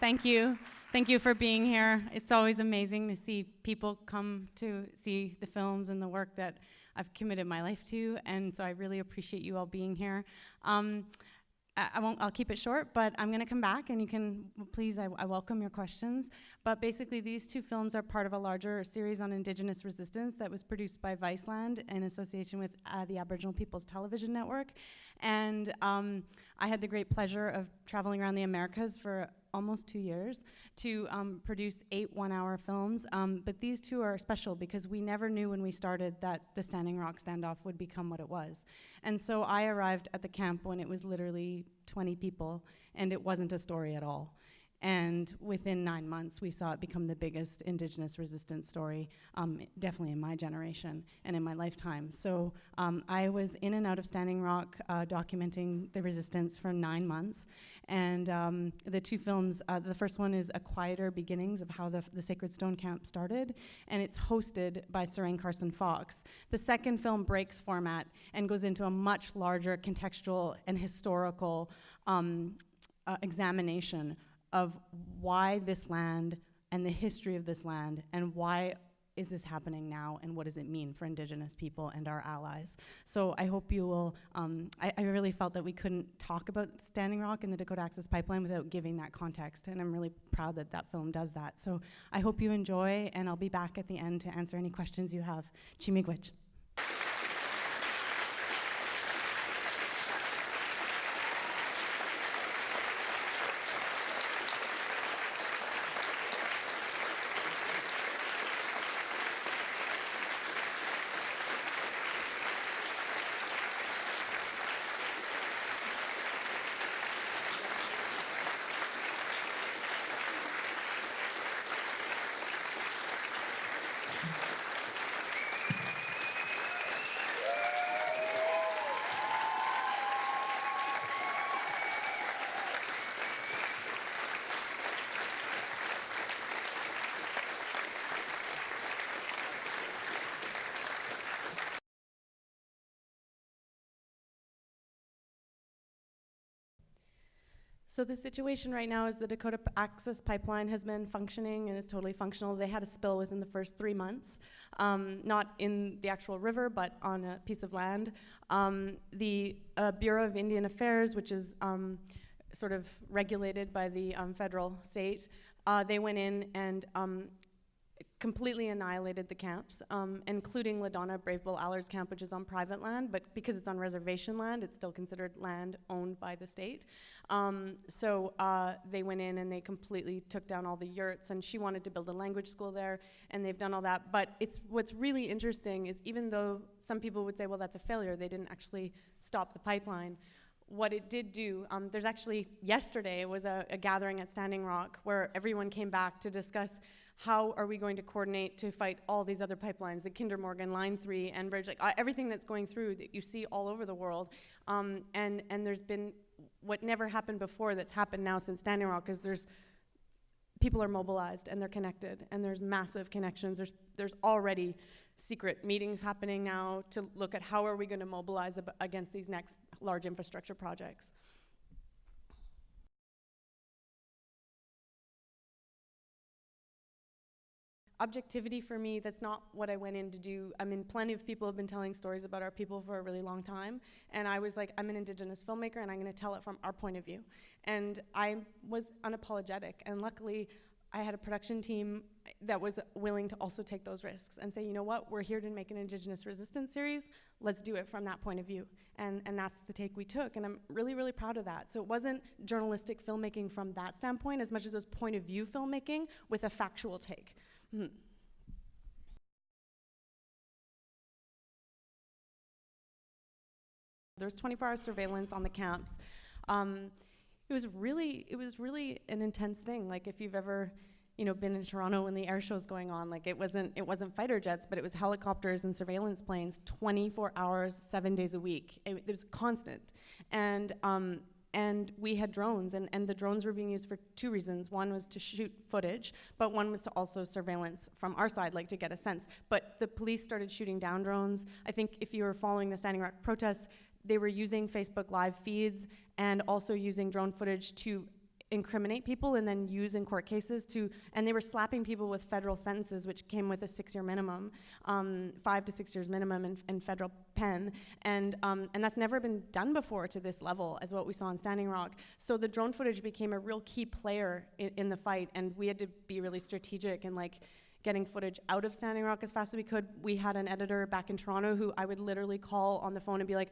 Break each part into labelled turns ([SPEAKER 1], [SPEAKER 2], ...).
[SPEAKER 1] Thank you. Thank you for being here. It's always amazing to see people come to see the films and the work that I've committed my life to, and so I really appreciate you all being here. I'll keep it short, but I'm gonna come back and you can, please, I welcome your questions. But basically these two films are part of a larger series on Indigenous resistance that was produced by Viceland in association with the Aboriginal People's Television Network. And I had the great pleasure of traveling around the Americas for almost 2 years to produce 8 one-hour films. But these two are special because we never knew when we started that the Standing Rock standoff would become what it was. And so I arrived at the camp when it was literally 20 people, and it wasn't a story at all. And within 9 months, we saw it become the biggest Indigenous resistance story, definitely in my generation and in my lifetime. So I was in and out of Standing Rock documenting the resistance for 9 months. And the two films, the first one is A Quieter Beginnings of how the Sacred Stone Camp started, and it's hosted by Serene Carson Fox. The second film breaks format and goes into a much larger contextual and historical examination of why this land and the history of this land and why is this happening now and what does it mean for Indigenous people and our allies. So I hope you will, I really felt that we couldn't talk about Standing Rock and the Dakota Access Pipeline without giving that context, and I'm really proud that that film does that. So I hope you enjoy, and I'll be back at the end to answer any questions you have. Chimigwich. So the situation right now is the Dakota Access Pipeline has been functioning and is totally functional. They had a spill within the first 3 months, not in the actual river, but on a piece of land. The Bureau of Indian Affairs, which is sort of regulated by the federal state, they went in and completely annihilated the camps, including LaDonna Brave Bull Allers Camp, which is on private land, but because it's on reservation land, it's still considered land owned by the state. So they went in and they completely took down all the yurts, and she wanted to build a language school there, and they've done all that. But what's really interesting is, even though some people would say, well, that's a failure, they didn't actually stop the pipeline. What it did do, there's actually, yesterday was a gathering at Standing Rock where everyone came back to discuss how are we going to coordinate to fight all these other pipelines, the Kinder Morgan, Line 3, Enbridge, like everything that's going through that you see all over the world. And there's been what never happened before that's happened now since Standing Rock, is people are mobilized and they're connected, and there's massive connections. There's already secret meetings happening now to look at how are we going to mobilize against these next large infrastructure projects. Objectivity for me, that's not what I went in to do. I mean, plenty of people have been telling stories about our people for a really long time, and I was like, I'm an Indigenous filmmaker and I'm gonna tell it from our point of view. And I was unapologetic, and luckily I had a production team that was willing to also take those risks and say, you know what, we're here to make an Indigenous resistance series, let's do it from that point of view. And that's the take we took, and I'm really, really proud of that. So it wasn't journalistic filmmaking from that standpoint as much as it was point of view filmmaking with a factual take. There was 24-hour surveillance on the camps. It was really an intense thing. Like, if you've ever, been in Toronto when the air show's going on, like it wasn't fighter jets, but it was helicopters and surveillance planes, 24 hours, 7 days a week. It was constant, and we had drones, and the drones were being used for 2 reasons. One was to shoot footage, but one was to also surveillance from our side, like to get a sense. But the police started shooting down drones. I think if you were following the Standing Rock protests, they were using Facebook Live feeds and also using drone footage to incriminate people and then use in court cases and they were slapping people with federal sentences, which came with a 6-year minimum, 5 to 6 years minimum in federal pen, and that's never been done before to this level as what we saw in Standing Rock. So the drone footage became a real key player in the fight, and we had to be really strategic and like getting footage out of Standing Rock as fast as we could. We had an editor back in Toronto who I would literally call on the phone and be like,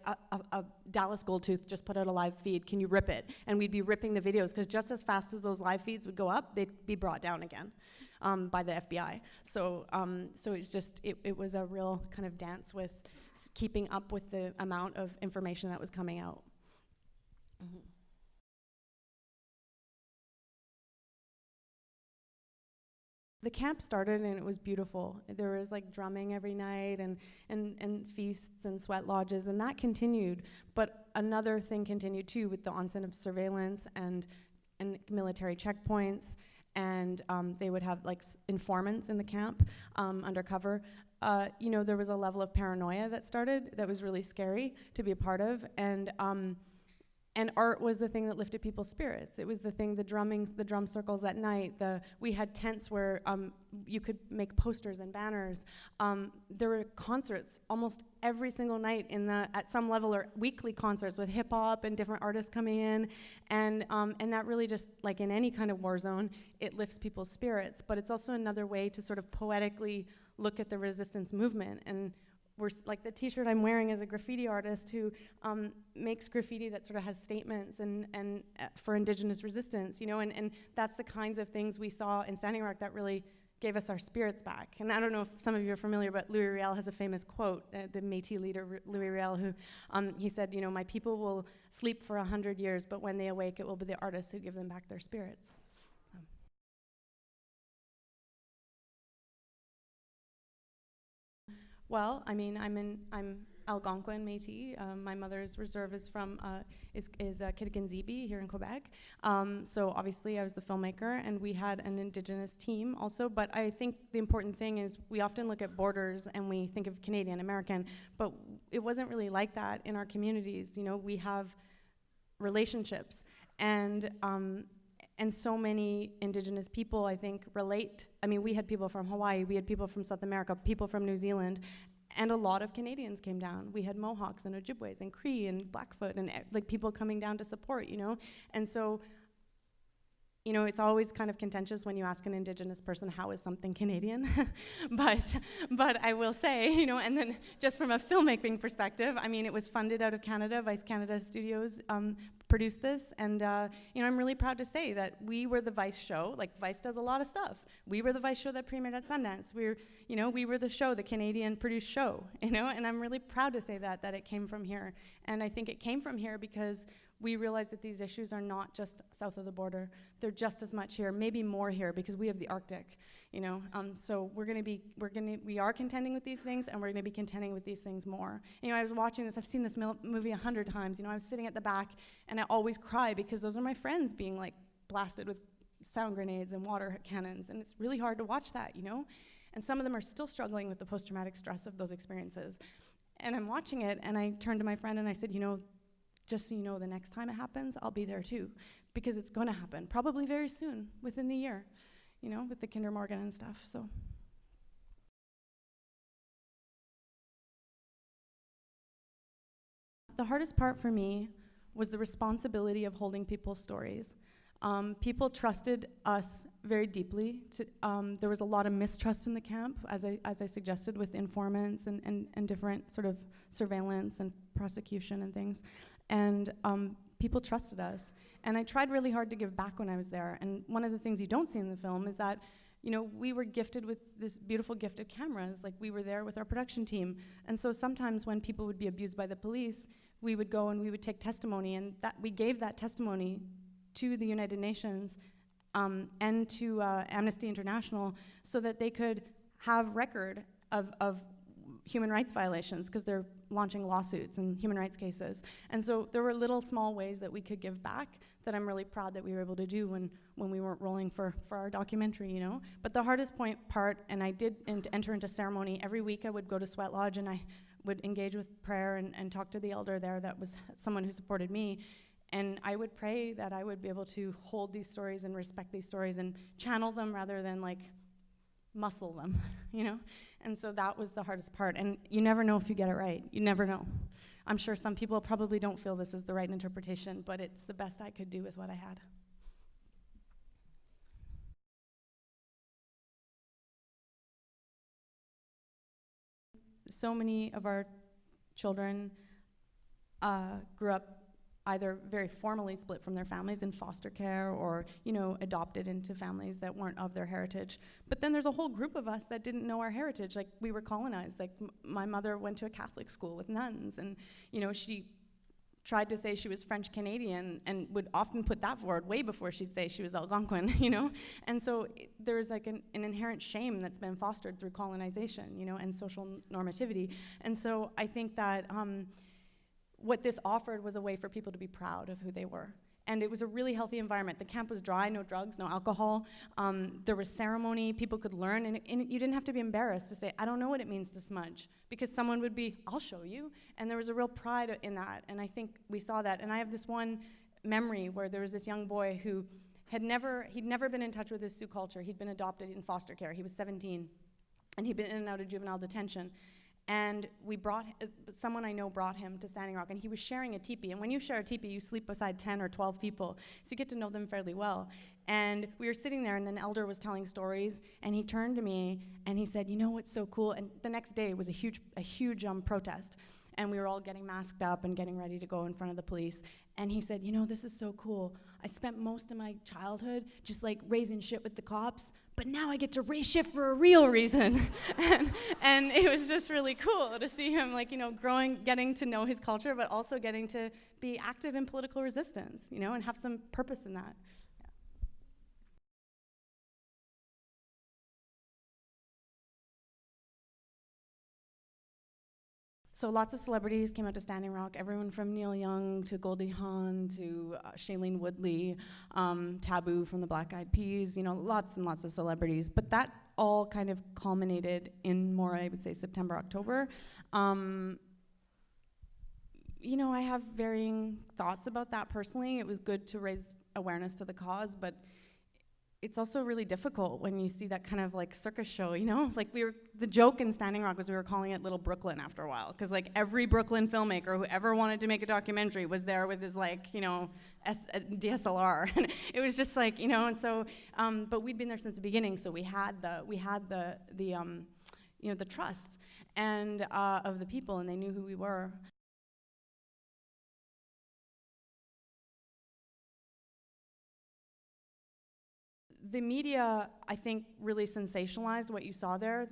[SPEAKER 1] a Dallas Goldtooth just put out a live feed, can you rip it? And we'd be ripping the videos, because just as fast as those live feeds would go up, they'd be brought down again by the FBI. So it's just, it was a real kind of dance with keeping up with the amount of information that was coming out. Mm-hmm. The camp started and it was beautiful. There was like drumming every night and feasts and sweat lodges, and that continued. But another thing continued too, with the onset of surveillance and military checkpoints, and they would have like informants in the camp undercover. You know, there was a level of paranoia that started that was really scary to be a part of, and art was the thing that lifted people's spirits. It was the thing, the drumming, the drum circles at night. We had tents where you could make posters and banners. There were concerts almost every single night at some level, or weekly concerts with hip hop and different artists coming in, and that really just, like in any kind of war zone, it lifts people's spirits. But it's also another way to sort of poetically look at the resistance movement. And we're like, the t-shirt I'm wearing is a graffiti artist who makes graffiti that sort of has statements and for Indigenous resistance, you know, and that's the kinds of things we saw in Standing Rock that really gave us our spirits back. And I don't know if some of you are familiar, but Louis Riel has a famous quote, the Métis leader Louis Riel, who he said, you know, my people will sleep for 100 years, but when they awake, it will be the artists who give them back their spirits. Well, I mean, I'm Algonquin Métis. My mother's reserve is from Kitikin-Zibi here in Quebec. So obviously I was the filmmaker, and we had an Indigenous team also. But I think the important thing is we often look at borders and we think of Canadian American, but it wasn't really like that in our communities. You know, we have relationships, and so many Indigenous people, I think, relate. I mean, we had people from Hawaii, we had people from South America, people from New Zealand, and a lot of Canadians came down. We had Mohawks and Ojibways and Cree and Blackfoot and like people coming down to support, you know? And so, you know, it's always kind of contentious when you ask an Indigenous person, how is something Canadian? but I will say, you know, and then just from a filmmaking perspective, I mean, it was funded out of Canada. Vice Canada Studios produced this, and you know, I'm really proud to say that we were the Vice show. Like, Vice does a lot of stuff. We were the Vice show that premiered at Sundance. We were the show, the Canadian produced show, you know, and I'm really proud to say that it came from here. And I think it came from here because we realized that these issues are not just south of the border. They're just as much here, maybe more here, because we have the Arctic, you know. So we are contending with these things, and we're gonna be contending with these things more. You know, I was watching this, I've seen this movie 100 times. You know, I was sitting at the back, and I always cry because those are my friends being like blasted with sound grenades and water cannons, and it's really hard to watch that, you know. And some of them are still struggling with the post-traumatic stress of those experiences. And I'm watching it, and I turned to my friend and I said, you know, just so you know, the next time it happens, I'll be there too, because it's gonna happen, probably very soon, within the year, you know, with the Kinder Morgan and stuff, so. The hardest part for me was the responsibility of holding people's stories. People trusted us very deeply. There was a lot of mistrust in the camp, as I suggested, with informants and different sort of surveillance and prosecution and things. And people trusted us. And I tried really hard to give back when I was there. And one of the things you don't see in the film is that, you know, we were gifted with this beautiful gift of cameras. Like, we were there with our production team. And so sometimes when people would be abused by the police, we would go and we would take testimony, and that we gave that testimony to the United Nations and to Amnesty International, so that they could have record of human rights violations, because they're launching lawsuits and human rights cases. And so there were little small ways that we could give back that I'm really proud that we were able to do when we weren't rolling for our documentary, you know. But the hardest part, and I did enter into ceremony, every week I would go to Sweat Lodge and I would engage with prayer and talk to the elder there that was someone who supported me. And I would pray that I would be able to hold these stories and respect these stories and channel them rather than like muscle them, you know? And so that was the hardest part. And you never know if you get it right. You never know. I'm sure some people probably don't feel this is the right interpretation, but it's the best I could do with what I had. So many of our children grew up either very formally split from their families in foster care or, you know, adopted into families that weren't of their heritage. But then there's a whole group of us that didn't know our heritage. Like, we were colonized. Like, my mother went to a Catholic school with nuns, and, you know, she tried to say she was French Canadian and would often put that forward way before she'd say she was Algonquin, you know? And so there's like an inherent shame that's been fostered through colonization, you know, and social normativity. And so I think that what this offered was a way for people to be proud of who they were. And it was a really healthy environment. The camp was dry, no drugs, no alcohol. There was ceremony, people could learn, and you didn't have to be embarrassed to say, I don't know what it means to smudge, because someone would be, I'll show you. And there was a real pride in that, and I think we saw that. And I have this one memory where there was this young boy who he'd never been in touch with his Sioux culture. He'd been adopted in foster care. He was 17, and he'd been in and out of juvenile detention. And someone I know brought him to Standing Rock, and he was sharing a teepee. And when you share a teepee, you sleep beside 10 or 12 people, so you get to know them fairly well. And we were sitting there, and an elder was telling stories, and he turned to me, and he said, you know what's so cool? And the next day was a huge protest, and we were all getting masked up and getting ready to go in front of the police. And he said, you know, this is so cool. I spent most of my childhood just like raising shit with the cops, but now I get to raise shit for a real reason. and it was just really cool to see him, like, you know, growing, getting to know his culture, but also getting to be active in political resistance, you know, and have some purpose in that. So lots of celebrities came out to Standing Rock, everyone from Neil Young to Goldie Hawn to Shailene Woodley, Taboo from the Black Eyed Peas, you know, lots and lots of celebrities. But that all kind of culminated in more, I would say, September, October. You know, I have varying thoughts about that personally. It was good to raise awareness to the cause, but it's also really difficult when you see that kind of like circus show, you know? Like the joke in Standing Rock was we were calling it Little Brooklyn after a while, because like every Brooklyn filmmaker who ever wanted to make a documentary was there with his like, you know, DSLR. And it was just like, you know, and so, but we'd been there since the beginning, so we had the you know, the trust and of the people, and they knew who we were. The media, I think, really sensationalized what you saw there.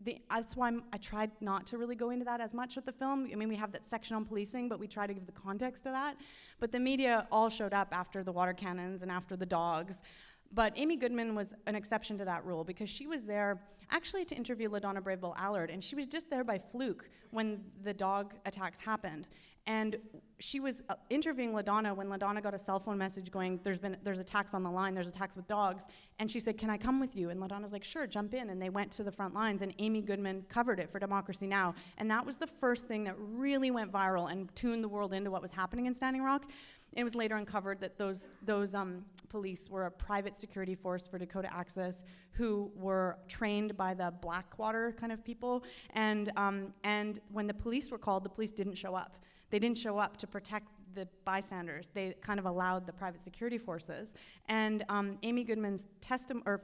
[SPEAKER 1] That's why I tried not to really go into that as much with the film. I mean, we have that section on policing, but we try to give the context to that. But the media all showed up after the water cannons and after the dogs. But Amy Goodman was an exception to that rule, because she was there actually to interview LaDonna Braveville Allard, and she was just there by fluke when the dog attacks happened. And she was interviewing LaDonna when LaDonna got a cell phone message going, there's attacks on the line, there's attacks with dogs. And she said, can I come with you? And LaDonna's like, sure, jump in. And they went to the front lines, and Amy Goodman covered it for Democracy Now! And that was the first thing that really went viral and tuned the world into what was happening in Standing Rock. It was later uncovered that those police were a private security force for Dakota Access who were trained by the Blackwater kind of people. And when the police were called, the police didn't show up. They didn't show up to protect the bystanders. They kind of allowed the private security forces. And Amy Goodman's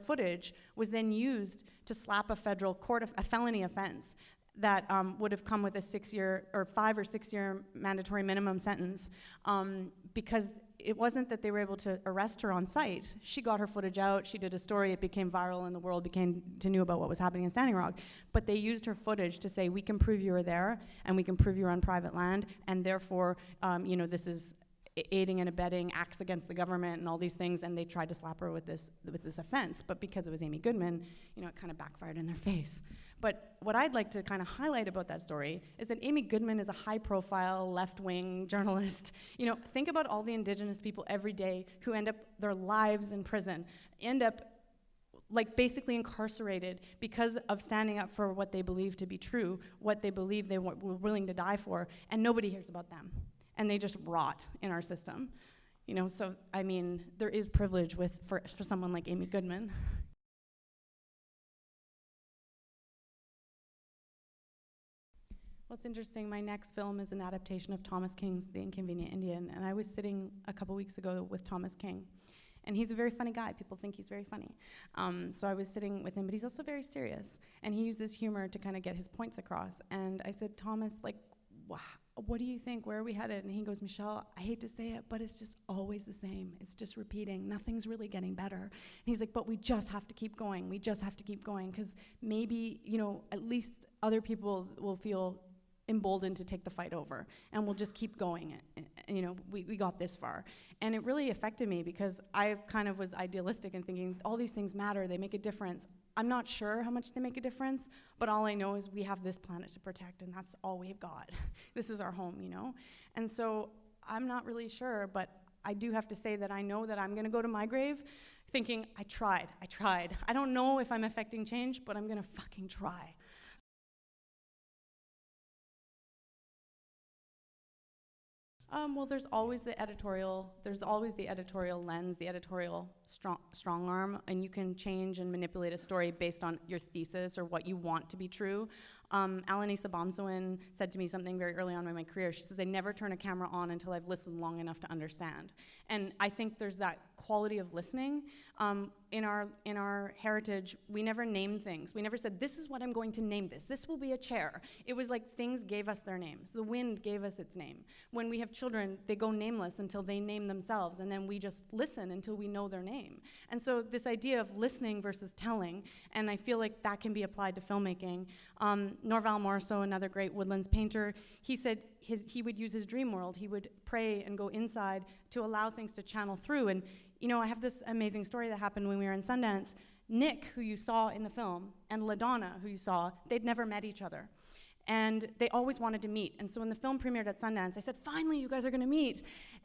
[SPEAKER 1] footage was then used to slap a federal court, a felony offense that would have come with a 5 or 6 year mandatory minimum sentence, because it wasn't that they were able to arrest her on site. She got her footage out, she did a story, it became viral, and the world knew about what was happening in Standing Rock. But they used her footage to say, we can prove you were there, and we can prove you're on private land, and therefore, you know, this is aiding and abetting acts against the government and all these things, and they tried to slap her with this offense. But because it was Amy Goodman, you know, it kind of backfired in their face. But what I'd like to kind of highlight about that story is that Amy Goodman is a high-profile, left-wing journalist. You know, think about all the Indigenous people every day who end up their lives in prison, end up like basically incarcerated because of standing up for what they believe to be true, what they believe they were willing to die for, and nobody hears about them. And they just rot in our system. You know, so, I mean, there is privilege for someone like Amy Goodman. Well, it's interesting, my next film is an adaptation of Thomas King's The Inconvenient Indian, and I was sitting a couple weeks ago with Thomas King, and he's a very funny guy. People think he's very funny. So I was sitting with him, but he's also very serious, and he uses humor to kind of get his points across. And I said, Thomas, like, what do you think? Where are we headed? And he goes, Michelle, I hate to say it, but it's just always the same. It's just repeating. Nothing's really getting better. And he's like, but we just have to keep going. We just have to keep going, because maybe, you know, at least other people will feel emboldened to take the fight over, and we'll just keep going. You know, we got this far. And it really affected me, because I kind of was idealistic and thinking all these things matter, they make a difference. I'm not sure how much they make a difference, but all I know is we have this planet to protect, and that's all we've got. This is our home, you know? And so I'm not really sure, but I do have to say that I know that I'm gonna go to my grave thinking, I tried. I don't know if I'm affecting change, but I'm gonna fucking try. Well, there's always the editorial lens, the editorial strong arm, and you can change and manipulate a story based on your thesis or what you want to be true. Alanisa Bomsawin said to me something very early on in my career. She says, I never turn a camera on until I've listened long enough to understand. And I think there's that quality of listening. In our heritage, we never named things. We never said, this is what I'm going to name this. This will be a chair. It was like things gave us their names. The wind gave us its name. When we have children, they go nameless until they name themselves, and then we just listen until we know their name. And so this idea of listening versus telling, and I feel like that can be applied to filmmaking. Norval Morrisseau, another great woodlands painter, he said he would use his dream world. He would pray and go inside to allow things to channel through. And you know, I have this amazing story that happened when we were in Sundance. Nick, who you saw in the film, and LaDonna, who you saw, they'd never met each other. And they always wanted to meet. And so when the film premiered at Sundance, I said, finally, you guys are gonna meet.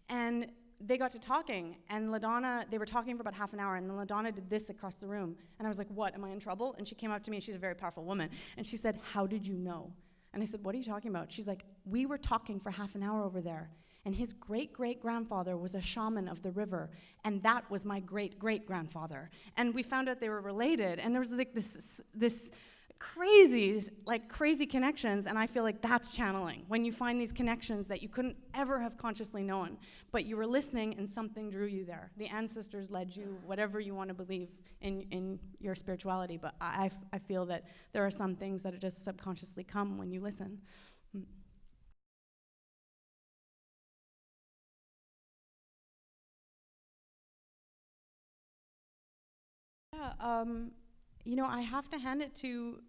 [SPEAKER 1] And they got to talking, and LaDonna, they were talking for about half an hour, and then LaDonna did this across the room. And I was like, what, am I in trouble? And she came up to me, she's a very powerful woman, and she said, how did you know? And I said, what are you talking about? She's like, we were talking for half an hour over there, and his great-great-grandfather was a shaman of the river, and that was my great-great-grandfather. And we found out they were related, and there was like this crazy connections, and I feel like that's channeling, when you find these connections that you couldn't ever have consciously known, but you were listening and something drew you there. The ancestors led you, whatever you want to believe in your spirituality, but I feel that there are some things that just subconsciously come when you listen. Yeah, you know, I have to hand it to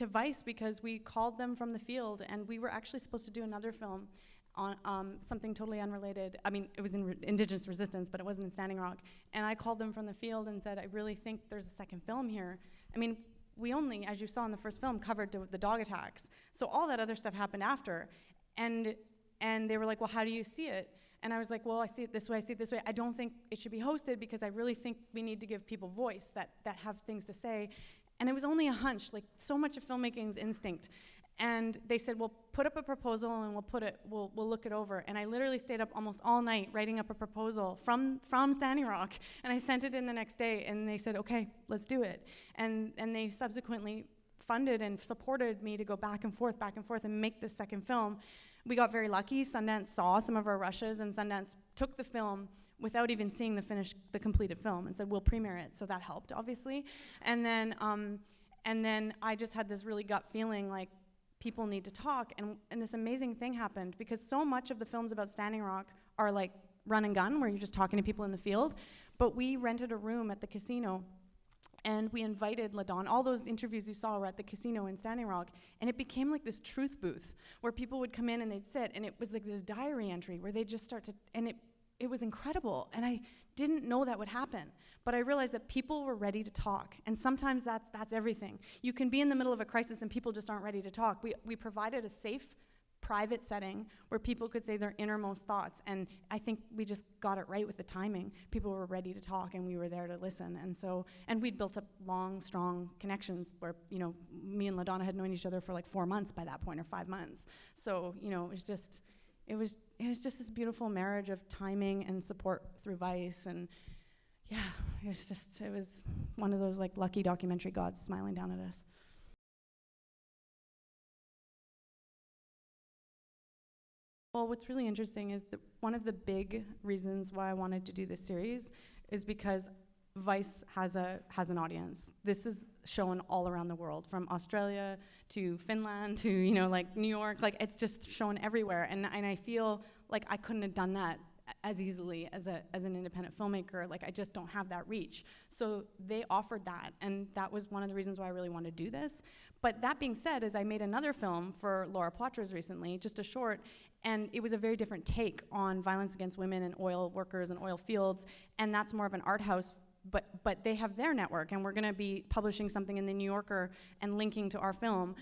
[SPEAKER 1] Vice, because we called them from the field, and we were actually supposed to do another film on something totally unrelated. I mean, it was in Indigenous resistance, but it wasn't in Standing Rock. And I called them from the field and said, I really think there's a second film here. I mean, we only, as you saw in the first film, covered the dog attacks. So all that other stuff happened after. And they were like, well, how do you see it? And I was like, well, I see it this way, I see it this way. I don't think it should be hosted, because I really think we need to give people voice that have things to say. And it was only a hunch, like so much of filmmaking's instinct. And they said, well, put up a proposal and we'll look it over. And I literally stayed up almost all night writing up a proposal from Standing Rock. And I sent it in the next day, and they said, okay, let's do it. And they subsequently funded and supported me to go back and forth and make this second film. We got very lucky. Sundance saw some of our rushes, and Sundance took the film without even seeing the completed film, and said, we'll premiere it. So that helped, obviously. And then I just had this really gut feeling like people need to talk, and this amazing thing happened, because so much of the films about Standing Rock are like run and gun, where you're just talking to people in the field. But we rented a room at the casino, and we invited LaDonna. All those interviews you saw were at the casino in Standing Rock, and it became like this truth booth where people would come in and they'd sit, and it was like this diary entry where they'd just start to, and it was incredible. And I didn't know that would happen, but I realized that people were ready to talk, and sometimes that's everything. You can be in the middle of a crisis and people just aren't ready to talk. We provided a safe, private setting where people could say their innermost thoughts, and I think we just got it right with the timing. People were ready to talk, and we were there to listen. And we'd built up long, strong connections where, you know, me and LaDonna had known each other for like 4 months by that point, or 5 months. So, you know, it was just, it was just this beautiful marriage of timing and support through Vice, and yeah, it was one of those like lucky documentary gods smiling down at us. Well, what's really interesting is that one of the big reasons why I wanted to do this series is because Vice has an audience. This is shown all around the world, from Australia to Finland to, you know, like New York. Like, it's just shown everywhere, and I feel like I couldn't have done that as easily as an independent filmmaker. Like, I just don't have that reach. So they offered that, and that was one of the reasons why I really wanted to do this. But that being said, is I made another film for Laura Poitras recently, just a short, and it was a very different take on violence against women and oil workers and oil fields, and that's more of an art house, but they have their network, and we're gonna be publishing something in the New Yorker and linking to our film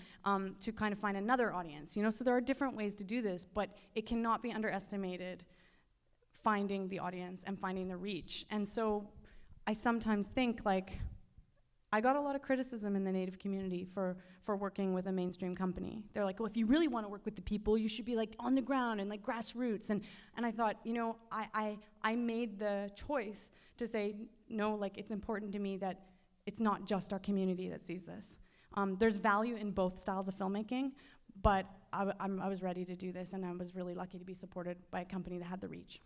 [SPEAKER 1] to kind of find another audience, you know? So there are different ways to do this, but it cannot be underestimated, finding the audience and finding the reach. And so I sometimes think, like, I got a lot of criticism in the Native community for working with a mainstream company. They're like, well, if you really want to work with the people, you should be like on the ground and like grassroots. And I thought, you know, I made the choice to say, no, like, it's important to me that it's not just our community that sees this. There's value in both styles of filmmaking, but I was ready to do this, and I was really lucky to be supported by a company that had the reach.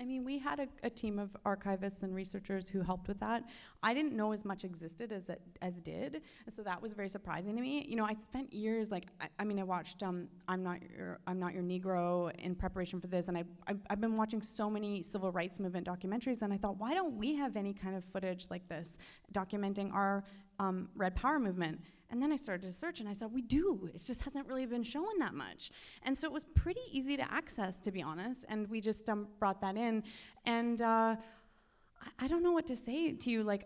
[SPEAKER 1] I mean, we had a team of archivists and researchers who helped with that. I didn't know as much existed as it did, so that was very surprising to me. You know, I spent years, like, I mean, I watched I'm Not Your Negro in preparation for this, and I've been watching so many civil rights movement documentaries, and I thought, why don't we have any kind of footage like this documenting our Red Power movement? And then I started to search, and I said, we do. It just hasn't really been shown that much. And so it was pretty easy to access, to be honest, and we just brought that in. And I don't know what to say to you. Like,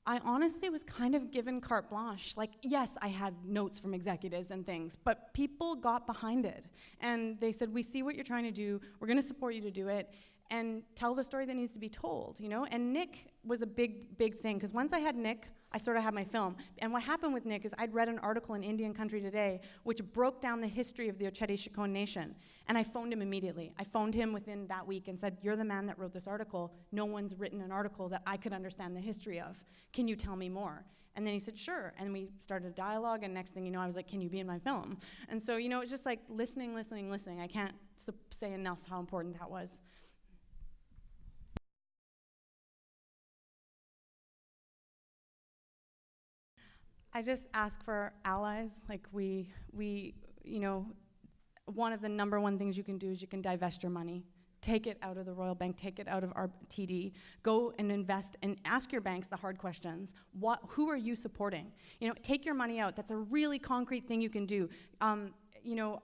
[SPEAKER 1] I honestly was kind of given carte blanche. Like, yes, I had notes from executives and things, but people got behind it. And they said, we see what you're trying to do. We're going to support you to do it, and tell the story that needs to be told, you know? And Nick was a big, big thing, because once I had Nick, I sort of had my film. And what happened with Nick is I'd read an article in Indian Country Today which broke down the history of the Oceti-Chacon Nation, and I phoned him immediately. I phoned him within that week and said, you're the man that wrote this article. No one's written an article that I could understand the history of. Can you tell me more? And then he said, sure, and we started a dialogue, and next thing you know, I was like, can you be in my film? And so, you know, it's just like listening. I can't say enough how important that was. I just ask for allies. Like, we, you know, one of the #1 things you can do is you can divest your money. Take it out of the Royal Bank, take it out of our TD, go and invest and ask your banks the hard questions. Who are you supporting? You know, take your money out. That's a really concrete thing you can do. You know,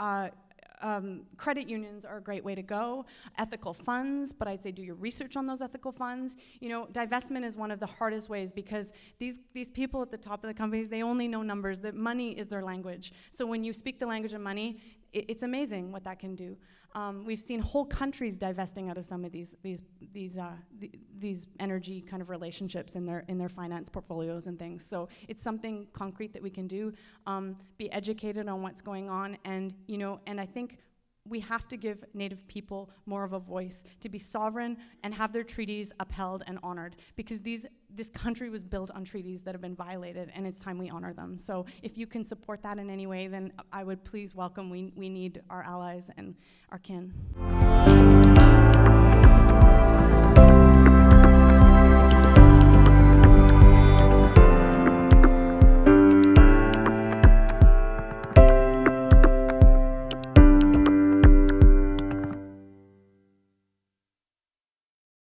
[SPEAKER 1] credit unions are a great way to go. Ethical funds, but I'd say do your research on those ethical funds. You know, divestment is one of the hardest ways, because these people at the top of the companies, they only know numbers. That money is their language. So when you speak the language of money, it's amazing what that can do. We've seen whole countries divesting out of some of these energy kind of relationships in their finance portfolios and things. So it's something concrete that we can do. Be educated on what's going on, and you know, and I think we have to give Native people more of a voice to be sovereign and have their treaties upheld and honored, because this country was built on treaties that have been violated, and it's time we honor them. So if you can support that in any way, then I would please welcome. We need our allies and our kin.